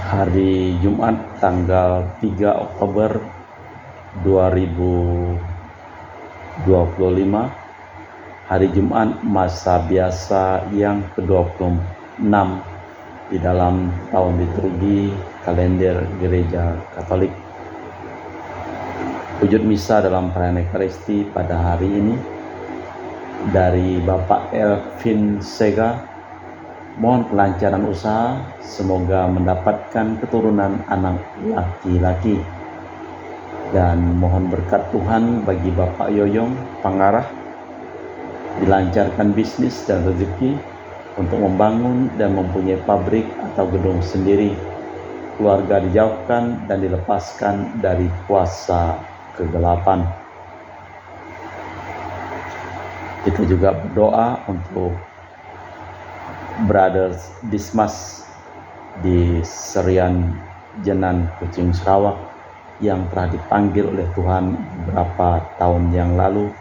hari Jumat tanggal 3 Oktober 2025, hari Jumat masa biasa yang ke-26 di dalam tahun liturgi kalender Gereja Katolik. Wujud misa dalam perayaan Ekaristi pada hari ini dari Bapak Elvin Sega. Mohon kelancaran usaha, semoga mendapatkan keturunan anak laki-laki. Dan mohon berkat Tuhan bagi Bapak Yoyong Pangarah, dilancarkan bisnis dan rezeki untuk membangun dan mempunyai pabrik atau gedung sendiri. Keluarga dijauhkan dan dilepaskan dari kuasa kegelapan. Kita juga berdoa untuk Brothers Dismas di Serian Jenan Kucing Sarawak yang telah dipanggil oleh Tuhan beberapa tahun yang lalu.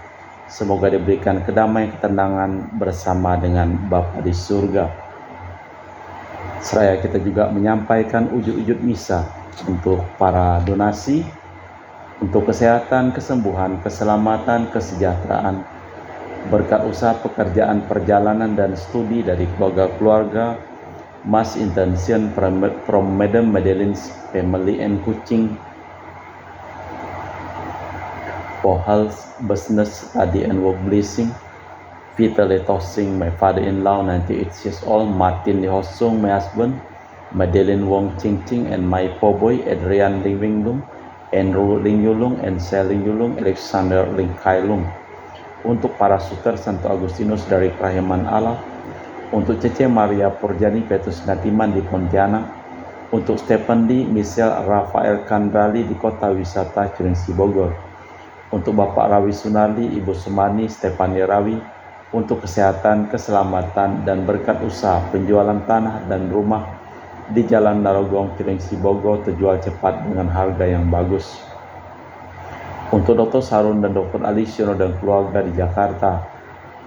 Semoga diberikan kedamaian ketenangan bersama dengan Bapa di surga. Seraya kita juga menyampaikan ujud-ujud misa untuk para donasi, untuk kesehatan, kesembuhan, keselamatan, kesejahteraan, berkat usaha pekerjaan, perjalanan, dan studi dari keluarga-keluarga Mas Intention from Madam Madeline's Family and Kucing, for health, business, study, and work blessing. Vitaly Tossing, my father-in-law, 98 years old. Martin Lee Hosung, my husband. Madeline Wong Ching Ching, and my poor boy, Adrian Ling Winglung, Andrew Ling Yulung, and Sel Ling Yulung, Alexander Ling Kai Lung. Untuk para suster Santo Agustinus dari Kerahiman Allah, untuk Cece Maria Purjani Petrus Ngatiman di Pontianak, untuk Stephen Lee, Michelle Rafael Kandrali di Kota Wisata Cilengsi Bogor, untuk Bapak Rawi Sunardi, Ibu Sumani, Stefani Rawi, untuk kesehatan, keselamatan, dan berkat usaha penjualan tanah dan rumah di Jalan Narogong Cilengsi Bogor terjual cepat dengan harga yang bagus. Untuk Dr. Sarun dan Dr. Alisiono dan keluarga di Jakarta,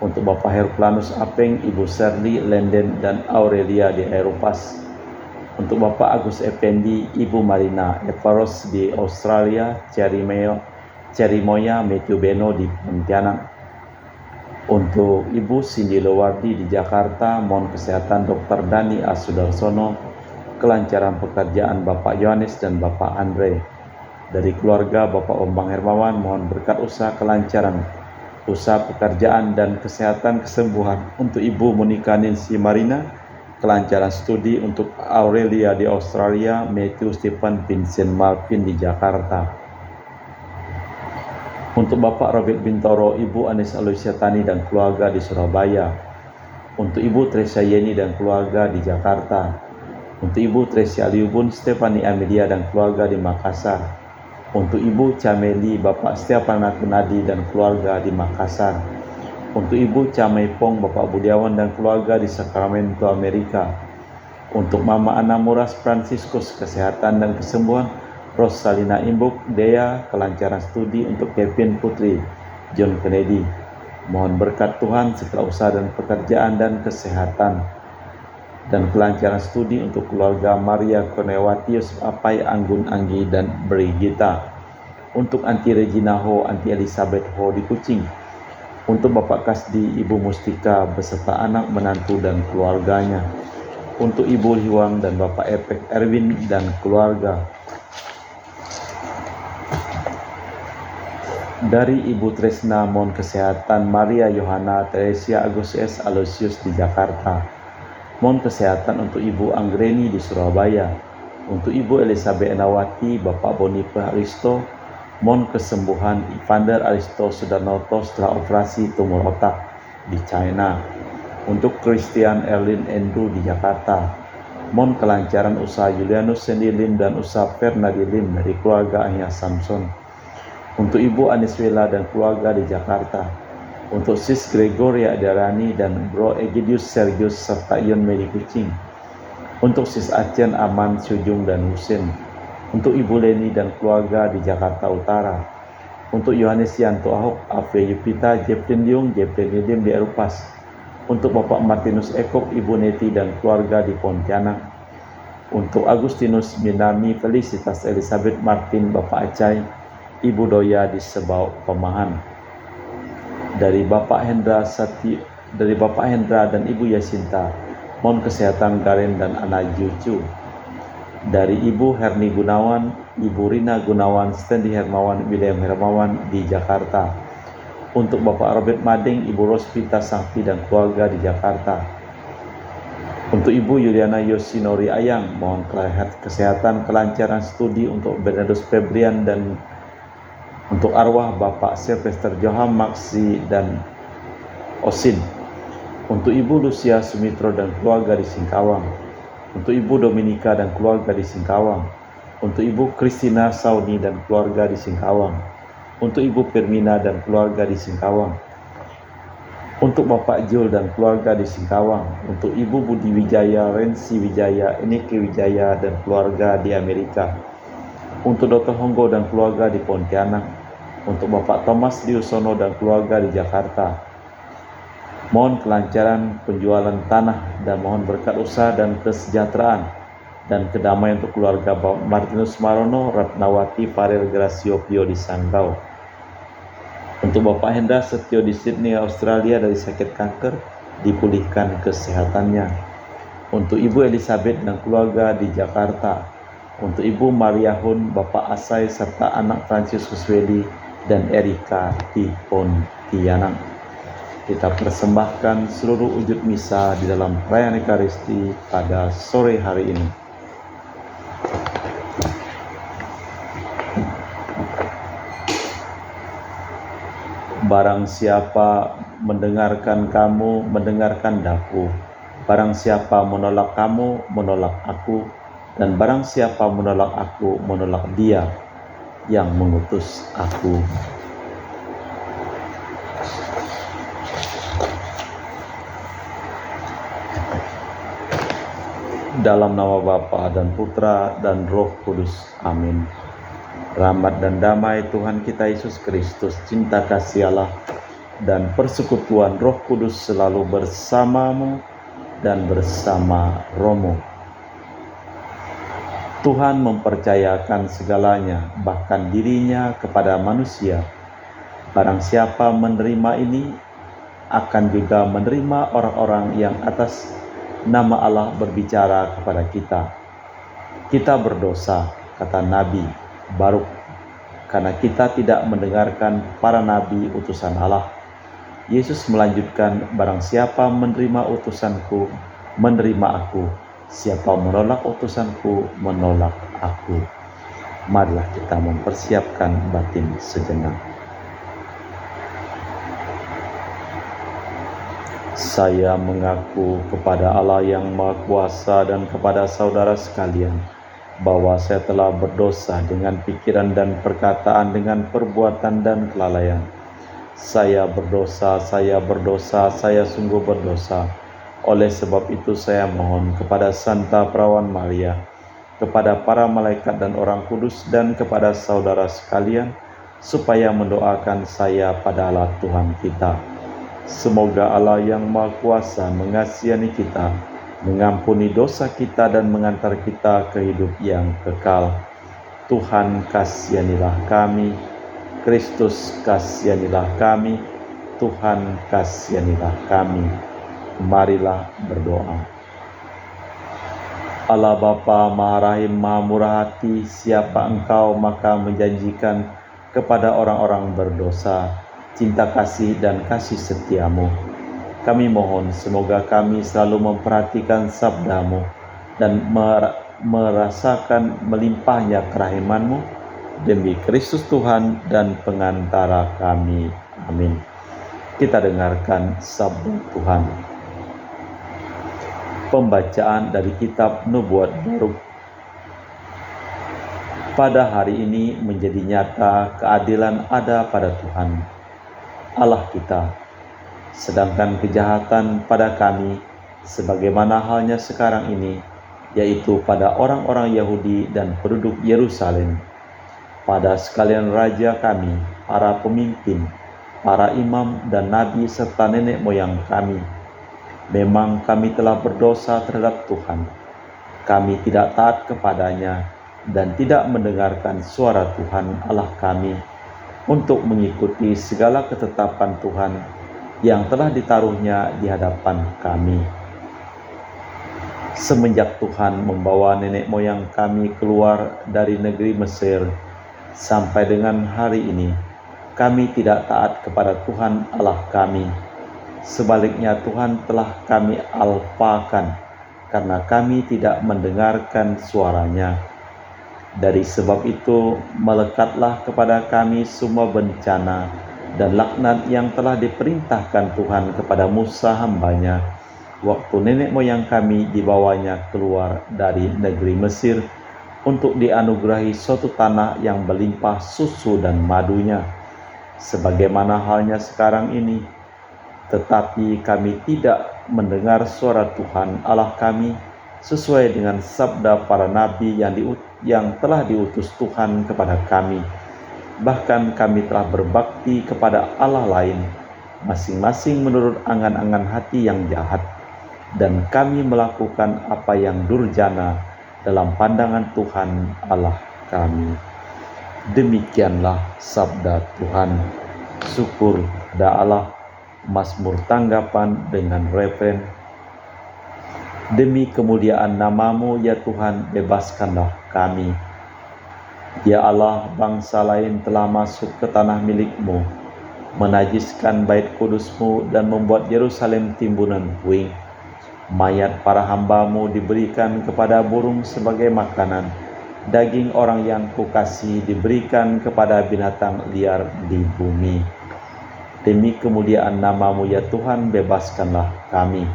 untuk Bapak Herculanus Apeng, Ibu Serli, Lenden, dan Aurelia di Eropas, untuk Bapak Agus Effendi, Ibu Marina Evaros di Australia, Cerimoya Matthew Beno di Pontianak, untuk Ibu Cindy Lowardi di Jakarta, mohon kesehatan Dr. Dani Asudarsono, kelancaran pekerjaan Bapak Yohanes dan Bapak Andre. Dari keluarga Bapak Ombang Hermawan, mohon berkat usaha kelancaran, usaha pekerjaan dan kesehatan kesembuhan untuk Ibu Monika Nancy Marina, kelancaran studi untuk Aurelia di Australia, Matthew Stephen Vincent Malvin di Jakarta. Untuk Bapak Robert Bintoro, Ibu Anis Aloysia Tani dan keluarga di Surabaya. Untuk Ibu Tresia Yeni dan keluarga di Jakarta. Untuk Ibu Tresia Liubun, Stefani Amelia dan keluarga di Makassar. Untuk Ibu Cameli, Bapak Setiapan Nakunadi dan keluarga di Makassar. Untuk Ibu Camei Pong, Bapak Budiawan dan keluarga di Sacramento, Amerika. Untuk Mama Ana Muras Franciscus, kesehatan dan kesembuhan. Rosalina Imbuk, Dea, kelancaran studi untuk Kevin Putri, John Kennedy. Mohon berkat Tuhan setelah usaha dan pekerjaan dan kesehatan. Dan kelancaran studi untuk keluarga Maria Kornewati, Yusuf Apai, Anggun Anggi, dan Brigita. Untuk Anti Regina Ho, Anti Elizabeth Ho di Kucing. Untuk Bapak Kasdi, Ibu Mustika beserta anak, menantu, dan keluarganya. Untuk Ibu Hiwang dan Bapak Epek Erwin dan keluarga. Dari Ibu Tresna, mohon kesehatan Maria Yohana Teresia Agus S. Aloysius di Jakarta. Mohon kesehatan untuk Ibu Anggreni di Surabaya. Untuk Ibu Elizabeth Enawati, Bapak Bonipe Aristo. Mohon kesembuhan Evander Aristo Sudarnoto setelah operasi tumor otak di China. Untuk Christian Erlin Andrew di Jakarta. Mohon kelancaran usaha Julianus Sandy Lim dan usaha Fernadi Lim dari keluarga Anya Samson. Untuk Ibu Aniswela dan keluarga di Jakarta. Untuk Sis Gregoria Darani dan Bro Egidius Sergius serta Ion Medi Kucing. Untuk Sis Acen Aman Sujung dan Husin. Untuk Ibu Leni dan keluarga di Jakarta Utara. Untuk Yohanes Yanto Ahok, Ave Yupita, Jeplin Liung, Jeplin Nidim di Erupas. Untuk Bapak Martinus Ekok, Ibu Neti dan keluarga di Pontianak. Untuk Agustinus Minami Felicitas Elizabeth Martin Bapak Acai, Ibu Doya di Sebau Pemahan. Dari Bapak Hendra dan Ibu Yasinta, mohon kesehatan Garen dan anak cucu. Dari Ibu Herni Gunawan, Ibu Rina Gunawan, Stanley Hermawan, William Hermawan di Jakarta. Untuk Bapak Robert Mading, Ibu Rospita Sakti dan keluarga di Jakarta. Untuk Ibu Yuliana Yosinori Ayang, mohon kesehatan, kelancaran studi untuk Bernardus Febrian dan untuk arwah Bapak Sylvester Johan Maksi dan Osin. Untuk Ibu Lucia Sumitro dan keluarga di Singkawang. Untuk Ibu Dominika dan keluarga di Singkawang. Untuk Ibu Christina Sauni dan keluarga di Singkawang. Untuk Ibu Firmina dan keluarga di Singkawang. Untuk Bapak Jul dan keluarga di Singkawang. Untuk Ibu Budi Wijaya, Rensi Wijaya, Eniki Wijaya dan keluarga di Amerika. Untuk Dr. Honggo dan keluarga di Pontianak. Untuk Bapak Thomas Diusono dan keluarga di Jakarta. Mohon kelancaran penjualan tanah dan mohon berkat usaha dan kesejahteraan dan kedamaian untuk keluarga Bapak Martinus Marono, Ratnawati Farel Gracio Pio di Sanggau. Untuk Bapak Hendra Setio di Sydney, Australia dari sakit kanker, dipulihkan kesehatannya. Untuk Ibu Elizabeth dan keluarga di Jakarta. Untuk Ibu Maria Hun, Bapak Asai serta anak Franciscus Welly dan Erika di Pontianak. Kita persembahkan seluruh wujud misa di dalam perayaan Ekaristi pada sore hari ini. Barang siapa mendengarkan kamu, mendengarkan daku. Barang siapa menolak kamu, menolak aku. Dan barang siapa menolak aku, menolak Dia yang mengutus aku. Dalam nama Bapa dan Putra dan Roh Kudus. Amin. Rahmat dan damai Tuhan kita Yesus Kristus, cinta kasih Allah, dan persekutuan Roh Kudus selalu bersamamu dan bersama rohmu. Tuhan mempercayakan segalanya, bahkan dirinya kepada manusia. Barang siapa menerima ini, akan juga menerima orang-orang yang atas nama Allah berbicara kepada kita. Kita berdosa, kata Nabi Baruk, karena kita tidak mendengarkan para nabi utusan Allah. Yesus melanjutkan, barang siapa menerima utusanku, menerima aku. Siapa menolak utusanku, menolak aku. Marilah kita mempersiapkan batin sejenak. Saya mengaku kepada Allah yang Maha Kuasa dan kepada saudara sekalian, bahwa saya telah berdosa dengan pikiran dan perkataan, dengan perbuatan dan kelalaian. Saya berdosa, saya sungguh berdosa. Oleh sebab itu saya mohon kepada Santa Perawan Maria, kepada para malaikat dan orang kudus, dan kepada saudara sekalian, supaya mendoakan saya pada Allah Tuhan kita. Semoga Allah yang Maha Kuasa mengasihani kita, mengampuni dosa kita, dan mengantar kita ke hidup yang kekal. Tuhan kasihanilah kami, Kristus kasihanilah kami, Tuhan kasihanilah kami. Marilah berdoa. Allah Bapa Maha Rahim, Maha Murah Hati, siapa Engkau maka menjanjikan kepada orang-orang berdosa cinta kasih dan kasih setiamu. Kami mohon semoga kami selalu memperhatikan sabdamu dan merasakan melimpahnya kerahimanmu demi Kristus Tuhan dan pengantara kami. Amin. Kita dengarkan sabda Tuhan. Pembacaan dari kitab Nubuat Baruk. Pada hari ini menjadi nyata keadilan ada pada Tuhan Allah kita, sedangkan kejahatan pada kami sebagaimana halnya sekarang ini, yaitu pada orang-orang Yahudi dan penduduk Yerusalem, pada sekalian raja kami, para pemimpin, para imam dan nabi serta nenek moyang kami. Memang kami telah berdosa terhadap Tuhan. kami tidak taat kepadanya dan tidak mendengarkan suara Tuhan Allah kami untuk mengikuti segala ketetapan Tuhan yang telah ditaruhnya di hadapan kami. Semenjak Tuhan membawa nenek moyang kami keluar dari negeri Mesir, sampai dengan hari ini, kami tidak taat kepada Tuhan Allah kami. Sebaliknya Tuhan telah kami alpakan, karena kami tidak mendengarkan suaranya. Dari sebab itu, melekatlah kepada kami semua bencana dan laknat yang telah diperintahkan Tuhan kepada Musa hambanya, waktu nenek moyang kami dibawanya keluar dari negeri Mesir untuk dianugerahi suatu tanah yang berlimpah susu dan madunya, sebagaimana halnya sekarang ini. Tetapi kami tidak mendengar suara Tuhan Allah kami sesuai dengan sabda para nabi yang telah diutus Tuhan kepada kami. Bahkan kami telah berbakti kepada Allah lain, masing-masing menurut angan-angan hati yang jahat, dan kami melakukan apa yang durjana dalam pandangan Tuhan Allah kami. Demikianlah sabda Tuhan. Syukur kepada Allah. Mazmur tanggapan dengan refren. Demi kemuliaan nama-Mu ya Tuhan, bebaskanlah kami. Ya Allah, bangsa lain telah masuk ke tanah milik-Mu, menajiskan bait kudus-Mu dan membuat Yerusalem timbunan puing. Mayat para hamba-Mu diberikan kepada burung sebagai makanan. Daging orang yang Kukasihi diberikan kepada binatang liar di bumi. Demi kemuliaan nama-Mu ya Tuhan, bebaskanlah kami.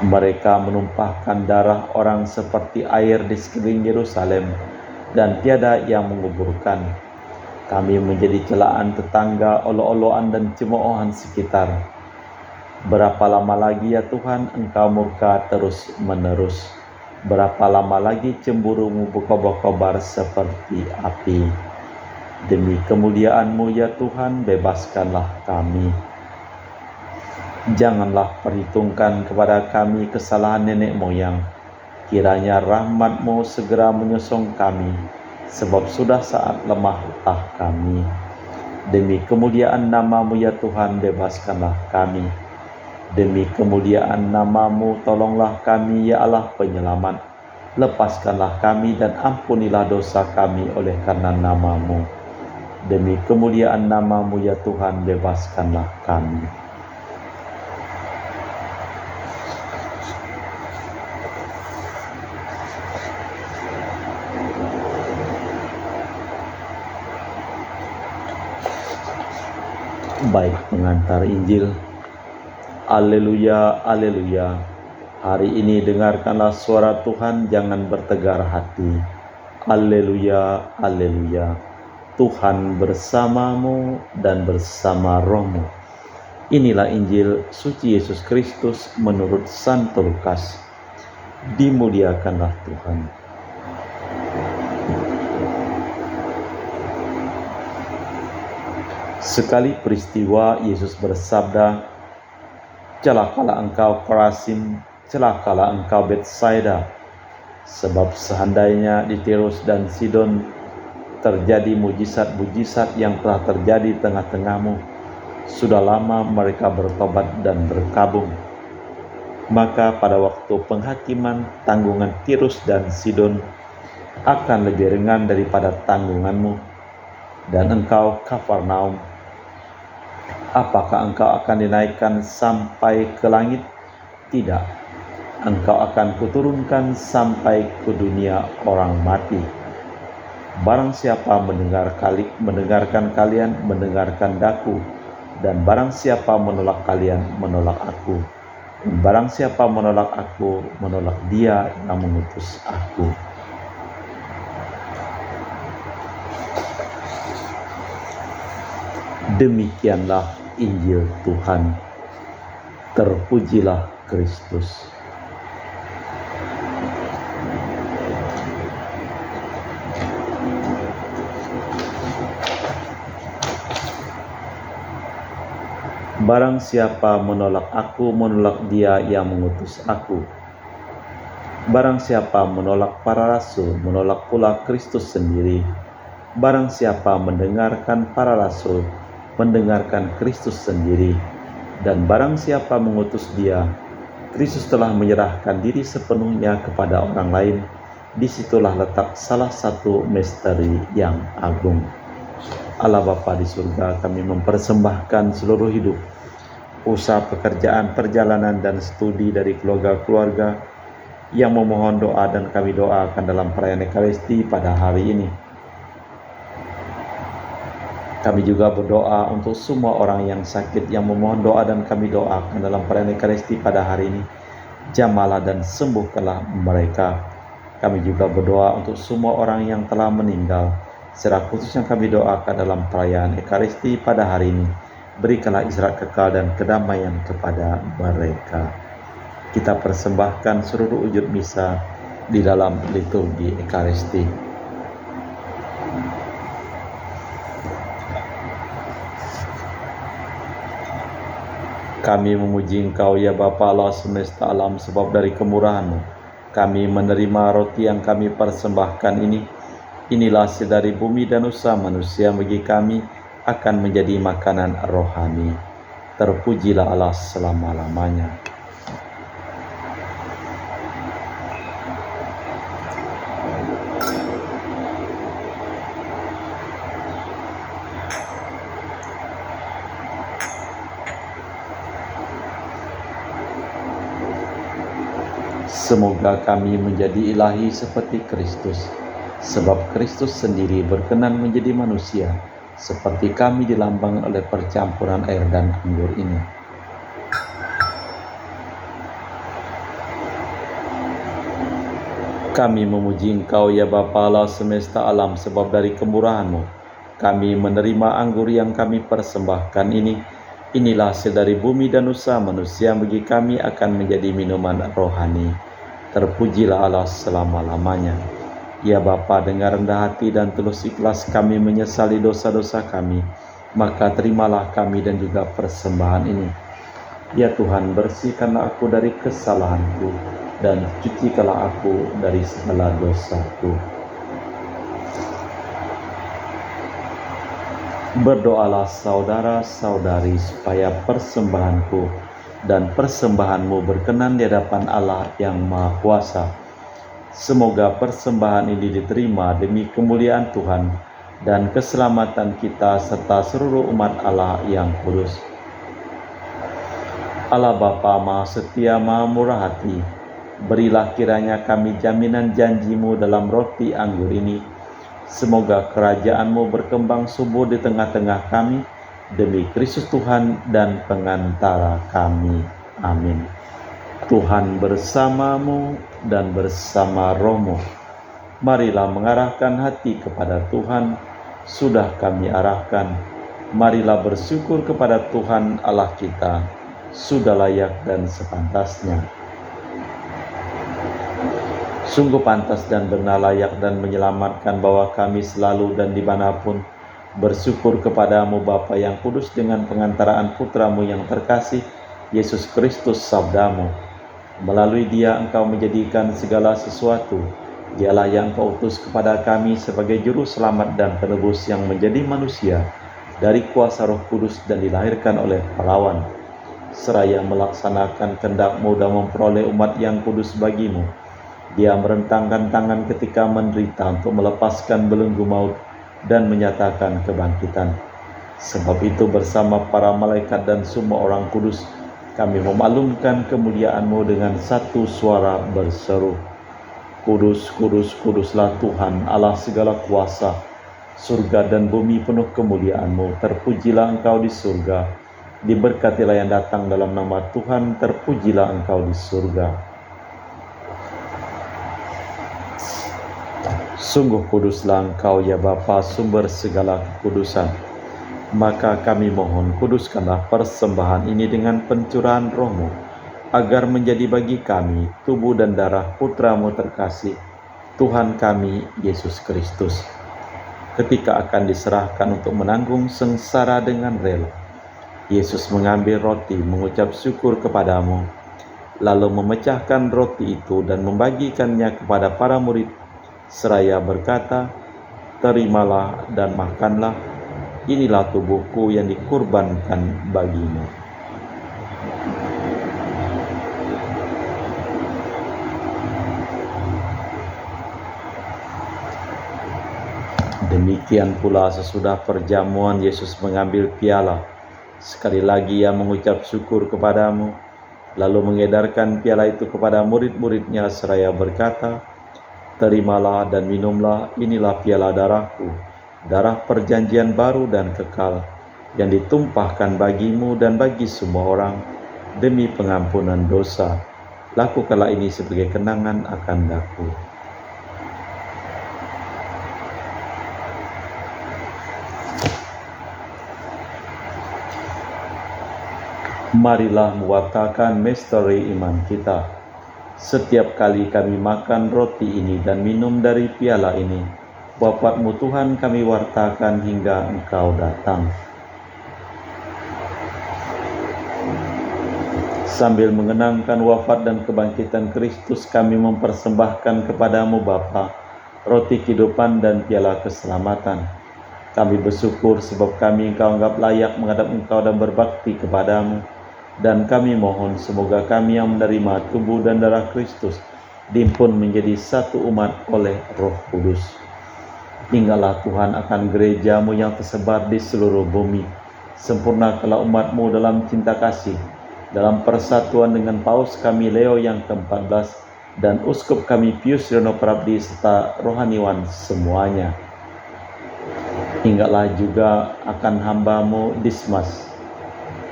Mereka menumpahkan darah orang seperti air di sekeliling Yerusalem, dan tiada yang menguburkan. Kami menjadi celaan tetangga, olo-oloan dan cemoohan sekitar. Berapa lama lagi ya Tuhan Engkau murka terus-menerus? Berapa lama lagi cemburu-Mu berkobar-kobar seperti api? Demi kemuliaan-Mu ya Tuhan, bebaskanlah kami. Janganlah perhitungkan kepada kami kesalahan nenek moyang. Kiranya rahmat-Mu segera menyosong kami, sebab sudah saat lemah letah kami. Demi kemuliaan nama-Mu ya Tuhan, bebaskanlah kami. Demi kemuliaan nama-Mu, tolonglah kami ya Allah penyelamat. Lepaskanlah kami dan ampunilah dosa kami oleh karena nama-Mu. Demi kemuliaan nama-Mu ya Tuhan, bebaskanlah kami. Baik pengantar Injil. Haleluya, haleluya. Hari ini dengarkanlah suara Tuhan, jangan bertegar hati. Haleluya, haleluya. Tuhan bersamamu dan bersama rohmu. Inilah Injil suci Yesus Kristus menurut Santo Lukas. Dimuliakanlah Tuhan. Sekali peristiwa Yesus bersabda, "Celakalah engkau Korazim, celakalah engkau Betsaida, sebab seandainya di Tirus dan Sidon terjadi mujizat-mujizat yang telah terjadi di tengah-tengahmu, sudah lama mereka bertobat dan berkabung. Maka pada waktu penghakiman, tanggungan Tirus dan Sidon akan lebih ringan daripada tanggunganmu. Dan engkau Kafarnaum, apakah engkau akan dinaikkan sampai ke langit? Tidak, engkau akan kuturunkan sampai ke dunia orang mati. Barang siapa mendengarkan kalian, mendengarkan Daku, dan barang siapa menolak kalian, menolak Aku. Dan barang siapa menolak Aku, menolak Dia yang mengutus Aku." Demikianlah Injil Tuhan. Terpujilah Kristus. Barang siapa menolak Aku, menolak Dia yang mengutus Aku. Barang siapa menolak para rasul, menolak pula Kristus sendiri. Barang siapa mendengarkan para rasul, mendengarkan Kristus sendiri. Dan barang siapa mengutus dia, Kristus telah menyerahkan diri sepenuhnya kepada orang lain. Disitulah letak salah satu misteri yang agung. Allah Bapa di surga, kami mempersembahkan seluruh hidup, usaha, pekerjaan, perjalanan, dan studi dari keluarga-keluarga yang memohon doa, dan kami doakan dalam perayaan Ekaristi pada hari ini. Kami juga berdoa untuk semua orang yang sakit yang memohon doa, dan kami doakan dalam perayaan Ekaristi pada hari ini. Jamalah dan sembuhkanlah mereka. Kami juga berdoa untuk semua orang yang telah meninggal, secara khusus yang kami doakan dalam perayaan Ekaristi pada hari ini. Berikanlah istirahat kekal dan kedamaian kepada mereka. Kita persembahkan seluruh wujud misa di dalam liturgi Ekaristi. Kami memuji Engkau ya Bapa Allah semesta alam, sebab dari kemurahan-Mu kami menerima roti yang kami persembahkan ini. Inilah hasil dari bumi dan usaha manusia bagi kami akan menjadi makanan rohani. Terpujilah Allah selama-lamanya. Semoga kami menjadi ilahi seperti Kristus, sebab Kristus sendiri berkenan menjadi manusia, seperti kami dilambang oleh percampuran air dan anggur ini. Kami memuji Engkau ya Bapa Allah semesta alam, sebab dari kemurahan-Mu kami menerima anggur yang kami persembahkan ini. Inilah hasil dari bumi dan usaha manusia bagi kami akan menjadi minuman rohani. Terpujilah Allah selama-lamanya. Ya Bapa, dengan rendah hati dan tulus ikhlas kami menyesali dosa-dosa kami, maka terimalah kami dan juga persembahan ini. Ya Tuhan, bersihkanlah aku dari kesalahanku, dan cucikanlah aku dari segala dosaku. Berdoalah saudara-saudari supaya persembahanku dan persembahanmu berkenan di hadapan Allah yang Maha Kuasa. Semoga persembahan ini diterima demi kemuliaan Tuhan dan keselamatan kita serta seluruh umat Allah yang kudus. Allah Bapa Maha Setia, Maha Murah Hati, berilah kiranya kami jaminan janji-Mu dalam roti anggur ini. Semoga kerajaan-Mu berkembang subur di tengah-tengah kami, demi Kristus Tuhan dan pengantara kami. Amin. Tuhan bersamamu dan bersama rohmu. Marilah mengarahkan hati kepada Tuhan. Sudah kami arahkan. Marilah bersyukur kepada Tuhan Allah kita. Sudah layak dan sepantasnya. Sungguh pantas dan benar, layak dan menyelamatkan bahwa kami selalu dan dimanapun bersyukur kepadamu Bapa yang kudus, dengan pengantaraan Putramu yang terkasih, Yesus Kristus Sabdamu. Melalui Dia Engkau menjadikan segala sesuatu. Dialah yang Engkau utus kepada kami sebagai juru selamat dan penebus yang menjadi manusia dari kuasa Roh Kudus dan dilahirkan oleh pahlawan. Seraya melaksanakan kehendak-Mu dan memperoleh umat yang kudus bagi-Mu, Dia merentangkan tangan ketika menderita untuk melepaskan belenggu maut dan menyatakan kebangkitan. Sebab itu bersama para malaikat dan semua orang kudus, kami memaklumkan kemuliaan-Mu dengan satu suara berseru, Kudus, kudus, kuduslah Tuhan Allah segala kuasa. Surga dan bumi penuh kemuliaan-Mu. Terpujilah Engkau di surga. Diberkatilah yang datang dalam nama Tuhan. Terpujilah Engkau di surga. Sungguh kuduslah Engkau ya Bapa, sumber segala kekudusan. Maka kami mohon, kuduskanlah persembahan ini dengan pencurahan Roh-Mu, agar menjadi bagi kami tubuh dan darah Putra-Mu terkasih, Tuhan kami Yesus Kristus. Ketika akan diserahkan untuk menanggung sengsara dengan rela, Yesus mengambil roti, mengucap syukur kepadamu, lalu memecahkan roti itu dan membagikannya kepada para murid, seraya berkata, "Terimalah dan makanlah, inilah tubuhku yang dikurbankan bagimu." Demikian pula sesudah perjamuan Yesus mengambil piala. Sekali lagi ia mengucap syukur kepadamu, lalu mengedarkan piala itu kepada murid-muridnya seraya berkata, "Terimalah dan minumlah, inilah piala darahku, darah perjanjian baru dan kekal, yang ditumpahkan bagimu dan bagi semua orang, demi pengampunan dosa. Lakukanlah ini sebagai kenangan akan aku." Marilah mewartakan misteri iman kita. Setiap kali kami makan roti ini dan minum dari piala ini, wafatmu Tuhan kami wartakan hingga Engkau datang. Sambil mengenangkan wafat dan kebangkitan Kristus, kami mempersembahkan kepadamu Bapa, roti kehidupan dan piala keselamatan. Kami bersyukur sebab kami Engkau anggap layak menghadap Engkau dan berbakti kepadamu. Dan kami mohon semoga kami yang menerima tubuh dan darah Kristus dihimpun menjadi satu umat oleh Roh Kudus. Ingatlah Tuhan akan gereja-Mu yang tersebar di seluruh bumi. Sempurnakanlah umat-Mu dalam cinta kasih, dalam persatuan dengan Paus kami Leo yang ke-14 dan Uskup kami Pius Riono Prabdi serta rohaniwan semuanya. Ingatlah juga akan hamba-Mu Dismas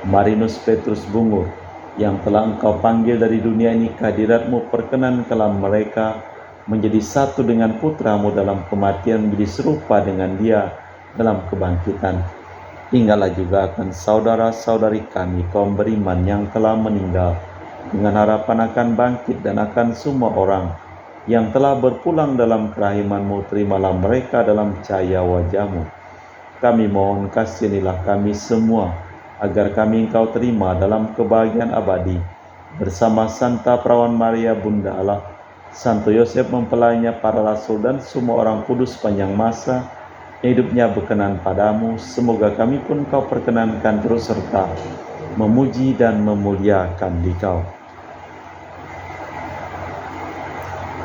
Marinus Petrus Bungur, yang telah Engkau panggil dari dunia ini, kehadirat-Mu perkenankanlah mereka menjadi satu dengan putra-Mu dalam kematian, menjadi serupa dengan Dia dalam kebangkitan. Ingatlah juga akan saudara-saudari kami kaum beriman yang telah meninggal, dengan harapan akan bangkit, dan akan semua orang yang telah berpulang dalam kerahiman-Mu, terimalah mereka dalam cahaya wajah-Mu. Kami mohon kasihanilah kami semua, agar kami Engkau terima dalam kebahagiaan abadi, bersama Santa Perawan Maria Bunda Allah, Santo Yosef mempelainya, para rasul dan semua orang kudus sepanjang masa yang hidupnya berkenan padamu. Semoga kami pun Kau perkenankan terus serta memuji dan memuliakan Dikau.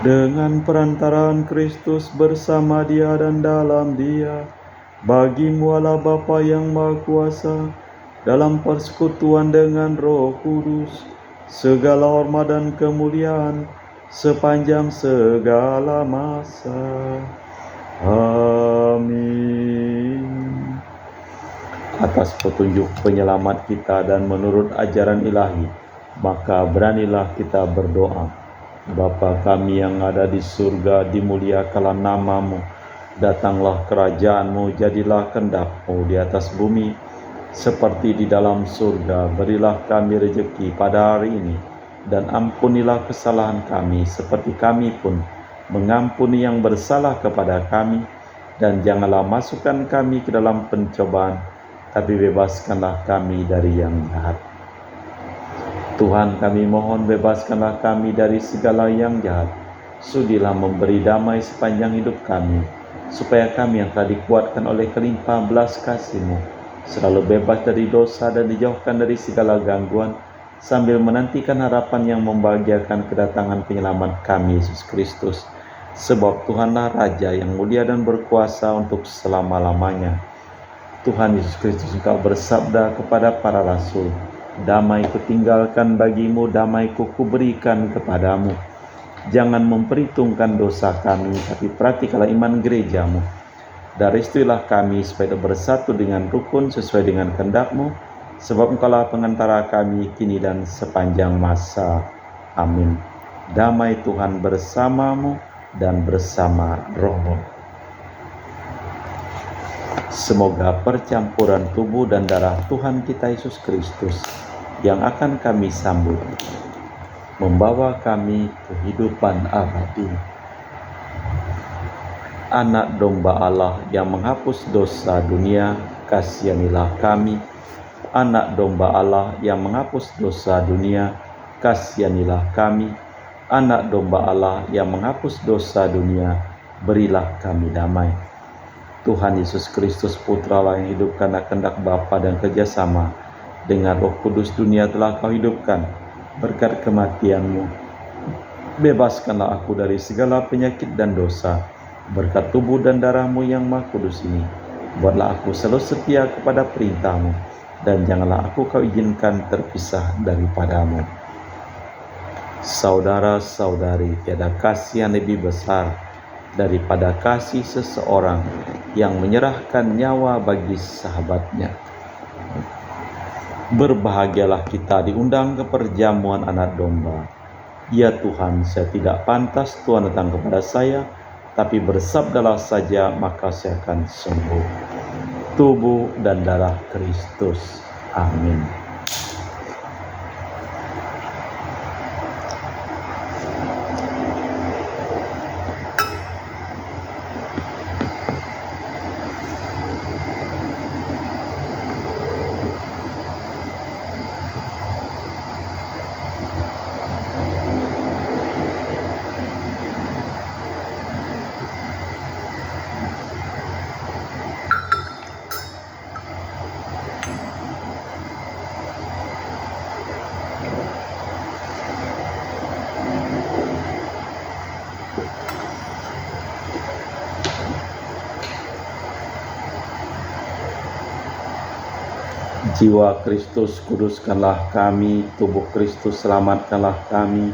Dengan perantaraan Kristus, bersama Dia dan dalam Dia, bagi-Mu Allah Bapa yang Maha Kuasa, dalam persekutuan dengan Roh Kudus, segala hormat dan kemuliaan sepanjang segala masa. Amin. Atas petunjuk penyelamat kita dan menurut ajaran ilahi, maka beranilah kita berdoa. Bapa kami yang ada di surga, dimuliakanlah nama-Mu, datanglah kerajaan-Mu, jadilah kehendak-Mu di atas bumi seperti di dalam surga. Berilah kami rezeki pada hari ini, dan ampunilah kesalahan kami seperti kami pun mengampuni yang bersalah kepada kami, dan janganlah masukkan kami ke dalam pencobaan, tapi bebaskanlah kami dari yang jahat. Tuhan, kami mohon bebaskanlah kami dari segala yang jahat. Sudilah memberi damai sepanjang hidup kami, supaya kami yang telah dikuatkan oleh kelimpahan belas kasih-Mu selalu bebas dari dosa dan dijauhkan dari segala gangguan, sambil menantikan harapan yang membahagiakan kedatangan penyelamat kami, Yesus Kristus. Sebab Tuhanlah Raja yang mulia dan berkuasa untuk selama-lamanya. Tuhan Yesus Kristus, Engkau bersabda kepada para rasul, "Damai kutinggalkan bagimu, damai kuberikan kepadamu. Jangan memperhitungkan dosa kami, tapi perhatikanlah iman gereja-Mu. Dari istilah kami supaya bersatu dengan rukun sesuai dengan kehendak-Mu, sebab Engkaulah pengantara kami kini dan sepanjang masa. Amin." Damai Tuhan bersamamu dan bersama roh-Mu. Semoga percampuran tubuh dan darah Tuhan kita Yesus Kristus yang akan kami sambut membawa kami kehidupan abadi. Anak domba Allah yang menghapus dosa dunia, kasihanilah kami. Anak domba Allah yang menghapus dosa dunia, kasihanilah kami. Anak domba Allah yang menghapus dosa dunia, berilah kami damai. Tuhan Yesus Kristus, Putra Allah yang hidup karena kehendak Bapa dan kerjasama dengan Roh Kudus, dunia telah Kau hidupkan. Berkat kematian-Mu, bebaskanlah aku dari segala penyakit dan dosa. Berkat tubuh dan darah-Mu yang Maha Kudus ini, buatlah aku selalu setia kepada perintah-Mu, dan janganlah aku Kau izinkan terpisah daripada-Mu. Saudara-saudari, tiada kasih yang lebih besar daripada kasih seseorang yang menyerahkan nyawa bagi sahabatnya. Berbahagialah kita diundang ke perjamuan anak domba. Ya Tuhan, saya tidak pantas Tuhan datang kepada saya, tapi bersabdalah saja maka saya akan sembuh. Tubuh dan darah Kristus. Amin. Jiwa Kristus, kuduskanlah kami. Tubuh Kristus, selamatkanlah kami.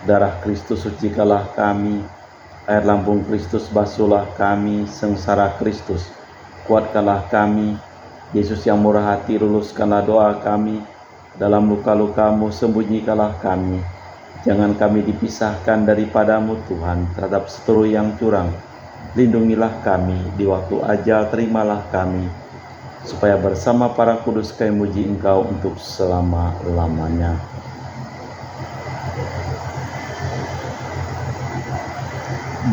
Darah Kristus, sucikanlah kami. Air lambung Kristus, basuhlah kami. Sengsara Kristus, kuatkanlah kami. Yesus yang murah hati, luluskanlah doa kami. Dalam luka-luka-Mu, sembunyikanlah kami. Jangan kami dipisahkan daripada-Mu Tuhan, terhadap seteru yang curang. Lindungilah kami, di waktu ajal terimalah kami, supaya bersama para kudus kami muji Engkau untuk selama-lamanya.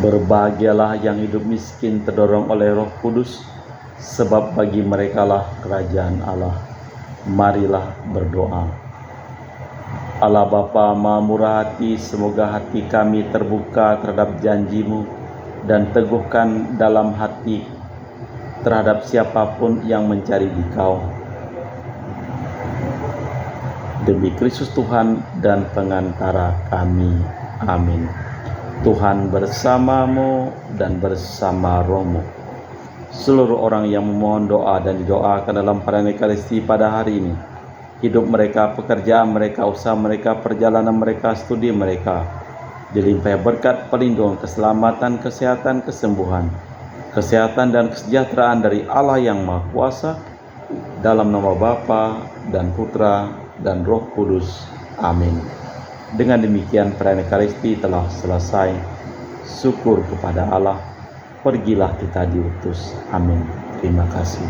Berbahagialah yang hidup miskin terdorong oleh Roh Kudus, sebab bagi merekalah kerajaan Allah. Marilah berdoa. Allah Bapa Maha Murah Hati, semoga hati kami terbuka terhadap janji-Mu dan teguhkan dalam hati terhadap siapapun yang mencari Dikau. Demi Kristus Tuhan dan pengantara kami. Amin. Tuhan bersamamu dan bersama rohmu. Seluruh orang yang memohon doa dan didoakan dalam perayaan Ekaristi pada hari ini, hidup mereka, pekerjaan mereka, usaha mereka, perjalanan mereka, studi mereka, dilimpahi berkat perlindungan, keselamatan, kesehatan, kesembuhan, kesehatan dan kesejahteraan dari Allah yang Maha Kuasa, dalam nama Bapa dan Putra dan Roh Kudus. Amin. Dengan demikian perayaan Ekaristi telah selesai. Syukur kepada Allah. Pergilah kita diutus. Amin. Terima kasih.